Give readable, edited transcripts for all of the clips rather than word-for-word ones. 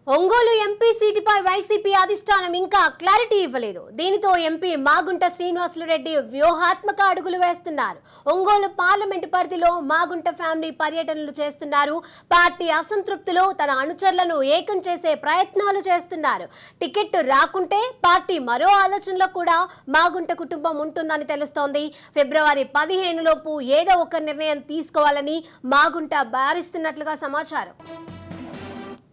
Ongole MP సీటుపై YCP అధిష్టానం ఇంకా clarity ఇవ్వలేదు. దీనితో ఎంపీ మాగుంట శ్రీనివాసులురెడ్డి వ్యూహాత్మక అడుగులు వేస్తున్నారు. ఒంగోలు పార్లమెంటు పరిధిలో మాగుంట ఫ్యామిలీ పర్యటనలు చేస్తున్నారు. పార్టీ అసంతృప్తులు తన అనుచరులను ఏకం చేసే ప్రయత్నాలు చేస్తున్నారు. టికెట్ రాకుంటే పార్టీ మరో ఆలోచనలో కూడా మాగుంట కుటుంబం ఉంటుందని తెలుస్తోంది. ఫిబ్రవరి 15 లోపు ఏదో ఒక నిర్ణయం తీసుకోవాలని మాగుంట భావిస్తున్నట్లుగా సమాచారం.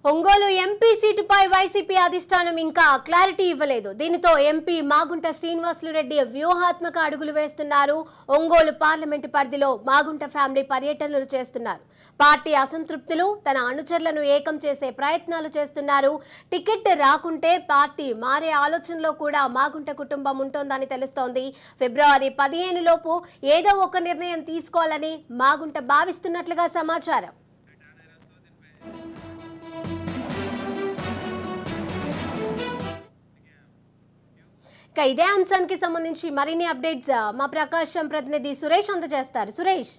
ఒంగోలు ఎంపీ సీటుపై వైసీపీ అధిష్టానం ఇంకా క్లారిటీ ఇవ్వలేదు. దీనితో ఎంపీ మాగుంట శ్రీనివాసులురెడ్డి వ్యూహాత్మక అడుగులు వేస్తున్నారు. ఒంగోలు పార్లమెంటు పరిధిలో మాగుంట ఫ్యామిలీ పర్యటనలు చేస్తున్నారు. పార్టీ అసంతృప్తులు తన అనుచరులను ఏకం చేసే ప్రయత్నాలు చేస్తున్నారు. టికెట్ రాకుంటే పార్టీ మారే ఆలోచనలో కూడా మాగుంట కుటుంబం ఉంటోందని తెలుస్తోంది. ఫిబ్రవరి 15 లోపు ఏదో ఒక నిర్ణయం తీసుకోవాలని మాగుంట భావిస్తున్నట్లుగా సమాచారం. ఇదే అంశానికి సంబంధించి మరిన్ని అప్డేట్స్ మా ప్రకాశం ప్రతినిధి సురేష్ అందజేస్తారు. సురేష్,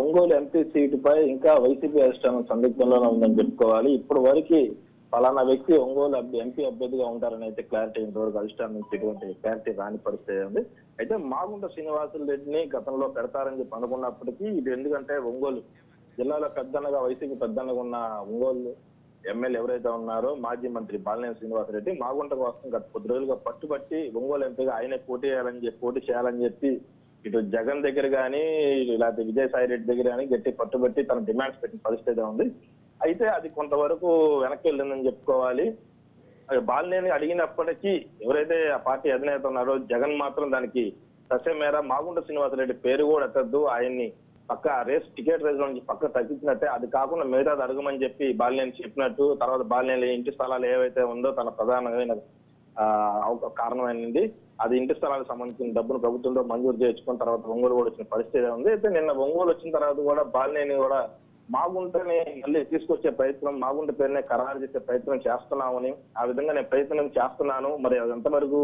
ఒంగోలు ఎంపీ సీటుపై ఇంకా వైసీపీ అధిష్టానం సందిగ్ధంలోనే ఉందని చెప్పుకోవాలి. ఇప్పటి వరకు ఫలానా వ్యక్తి ఒంగోలు ఎంపీ అభ్యర్థిగా ఉంటారని అయితే క్లారిటీ ఇంతవరకు అధిష్టానం నుంచి ఎటువంటి క్లారిటీ రాని పరిస్థితి ఉంది. అయితే మాగుంట శ్రీనివాసులురెడ్డిని గతంలో పెడతారని చెప్పి అనుకున్నప్పటికీ ఇది ఎందుకంటే ఒంగోలు జిల్లాలో పెద్దనగా వైసీపీ పెద్దనగా ఉన్న ఒంగోలు ఎమ్మెల్యే ఎవరైతే ఉన్నారో మాజీ మంత్రి బాలినేని శ్రీనివాసరెడ్డి మాగుంట కోసం గత కొద్ది రోజులుగా పట్టుబట్టి ఒంగోలు ఎంపీగా ఆయనే పోటీ చేయాలని చెప్పి ఇటు జగన్ దగ్గర కానీ లేకపోతే విజయసాయి రెడ్డి దగ్గర కానీ గట్టి పట్టుబట్టి తన డిమాండ్స్ పెట్టిన పరిస్థితి ఉంది. అయితే అది కొంతవరకు వెనక్కి వెళ్ళిందని చెప్పుకోవాలి. బాలినేని అడిగినప్పటికీ ఎవరైతే ఆ పార్టీ అధినేత ఉన్నారో జగన్ మాత్రం దానికి సస్యమేర మాగుంట శ్రీనివాసరెడ్డి పేరు కూడా ఎత్తద్దు, ఆయన్ని పక్క టికెట్ రేస్ నుంచి పక్క తగ్గించినట్టే, అది కాకుండా మిగతాది అడగమని చెప్పి బాలినేని చెప్పినట్టు. తర్వాత బాలినేని ఇంటి స్థలాలు ఏవైతే ఉందో తన ప్రధానమైన కారణమైనది అది ఇంటి స్థలాలకు సంబంధించిన డబ్బును ప్రభుత్వంలో మంజూరు చేసుకున్న తర్వాత ఒంగోలు కూడా వచ్చిన పరిస్థితి ఉంది. అయితే నిన్న ఒంగోలు వచ్చిన తర్వాత కూడా బాలినేని కూడా మాగుంటని మళ్ళీ తీసుకొచ్చే ప్రయత్నం, మాగుంట పేరునే ఖరారు చేసే ప్రయత్నం చేస్తున్నామని, ఆ విధంగా నేను ప్రయత్నం చేస్తున్నాను, మరి అది ఎంతవరకు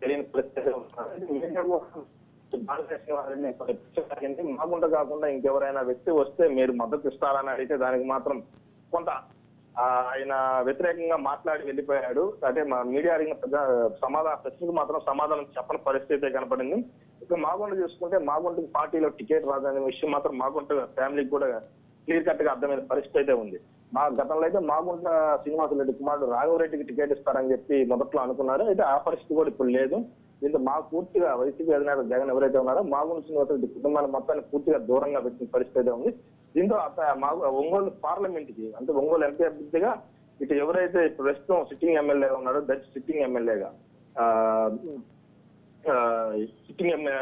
తెలియని పరిస్థితి. మాగుంట కాకుండా ఇంకెవరైనా వ్యక్తి వస్తే మీరు మద్దతు ఇస్తారని అడిగితే దానికి మాత్రం కొంత ఆయన వ్యతిరేకంగా మాట్లాడి వెళ్ళిపోయాడు. అంటే మా మీడియా అడిగిన ప్రశ్నకు మాత్రం సమాధానం చెప్పని పరిస్థితి కనపడింది. ఇక మాగుంట చూసుకుంటే మాగుంటకి పార్టీలో టికెట్ రాదనే విషయం మాత్రం మాగుంట ఫ్యామిలీకి కూడా క్లియర్ కట్ గా అర్థమైన పరిస్థితి అయితే ఉంది. మా గతంలో అయితే మాగుంట శ్రీనివాసరెడ్డి కుమారుడు రాఘవరెడ్డికి టికెట్ ఇస్తారని చెప్పి మొదట్లో అనుకున్నారు. అయితే ఆ పరిస్థితి కూడా ఇప్పుడు లేదు. దీంతో మా పూర్తిగా వైసీపీ అధినేత జగన్ ఎవరైతే ఉన్నారో మాగుంట శ్రీనివాసరెడ్డి కుటుంబాన్ని మొత్తాన్ని పూర్తిగా దూరంగా పెట్టిన పరిస్థితి ఉంది. దీంతో ఒంగోలు పార్లమెంట్ కి అంటే ఒంగోలు ఎంపీ అభ్యర్థిగా ఇటు ఎవరైతే ప్రస్తుతం సిట్టింగ్ ఎమ్మెల్యేగా ఉన్నారో సిట్టింగ్ ఎమ్మెల్యేగా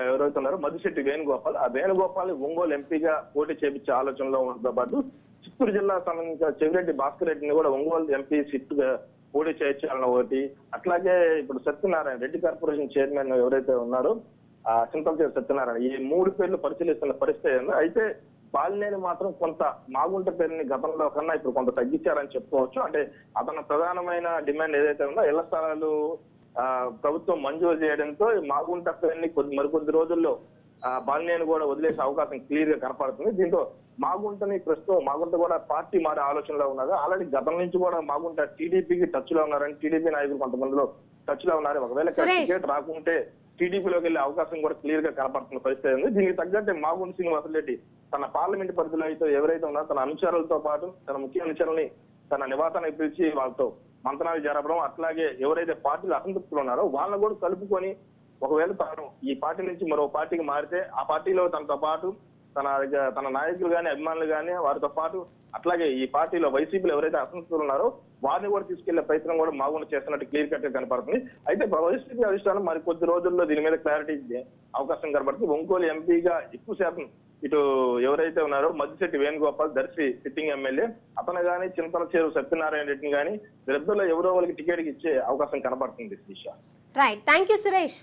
ఎవరైతే ఉన్నారో మధుశెట్టి వేణుగోపాల్, ఆ వేణుగోపాల్ ఒంగోలు ఎంపీగా పోటీ చేపించే ఆలోచనలో ఉండడంతో పాటు చిత్తూరు జిల్లా సంబంధించిన చెవిరెడ్డి భాస్కర్ రెడ్డిని కూడా ఒంగోలు ఎంపీ సీట్గా పోటీ చేయించాలని ఒకటి, అట్లాగే ఇప్పుడు సత్యనారాయణ రెడ్డి కార్పొరేషన్ చైర్మన్ ఎవరైతే ఉన్నారో చింతలచేరు సత్యనారాయణ, ఈ 3 పేర్లు పరిశీలిస్తున్న పరిస్థితి ఉంది. అయితే బాలినేని మాత్రం కొంత మాగుంట పేరుని గతంలో కన్నా ఇప్పుడు కొంత తగ్గించారని చెప్పుకోవచ్చు. అంటే అతని ప్రధానమైన డిమాండ్ ఏదైతే ఉందో ఇళ్ల స్థలాలు ప్రభుత్వం మంజూరు చేయడంతో మాగుంట పేరుని మరికొద్ది రోజుల్లో బాలినేని కూడా వదిలేసే అవకాశం క్లియర్ గా కనపడుతుంది. దీంతో మాగుంటని ప్రస్తుతం మాగుంట కూడా పార్టీ మారే ఆలోచనలో ఉన్నారు. ఆల్రెడీ గతం నుంచి కూడా మాగుంట టీడీపీకి టచ్ లో ఉన్నారని టీడీపీ నాయకులు కొంతమందిలో టచ్ లో ఉన్నారు. ఒకవేళ టికెట్ రాకుంటే టీడీపీలోకి వెళ్లే అవకాశం కూడా క్లియర్ గా కనపడుతున్న పరిస్థితి ఉంది. దీనికి తగ్గట్టే మాగుంట శ్రీనివాసరెడ్డి తన పార్లమెంట్ పరిధిలో అయితే ఎవరైతే ఉన్నారో తన అనుచరులతో పాటు తన ముఖ్య అనుచరుల్ని తన నివాసానికి పిలిచి వాళ్ళతో మంతనాలు జరపడం, అట్లాగే ఎవరైతే పార్టీలు అసంతృప్తులు ఉన్నారో వాళ్ళని కూడా కలుపుకొని ఒకవేళ తాను ఈ పార్టీ నుంచి మరో పార్టీకి మారితే ఆ పార్టీలో తనతో పాటు తన నాయకులు కానీ అభిమానులు కానీ వారితో పాటు అట్లాగే ఈ పార్టీలో వైసీపీలో ఎవరైతే అసంతృప్తులు ఉన్నారో వారిని కూడా తీసుకెళ్లే ప్రయత్నం కూడా మాగుంట చేస్తున్నట్టు క్లియర్ కట్ గా కనపడుతుంది. అయితే వైసీపీ అధిష్టానం మరి కొద్ది రోజుల్లో దీని మీద క్లారిటీ ఇచ్చే అవకాశం కనపడుతుంది. ఒంగోలు ఎంపీగా ఎక్కువ శాతం ఇటు ఎవరైతే ఉన్నారో మధుశెట్టి వేణుగోపాల్ దర్శి సిట్టింగ్ ఎమ్మెల్యే అతను కానీ చింతలచేరు సత్యనారాయణ రెడ్డిని కానీ వీరిద్దరిలో ఎవరో వాళ్ళకి టికెట్ ఇచ్చే అవకాశం కనపడుతుంది. Right, thank you Suresh.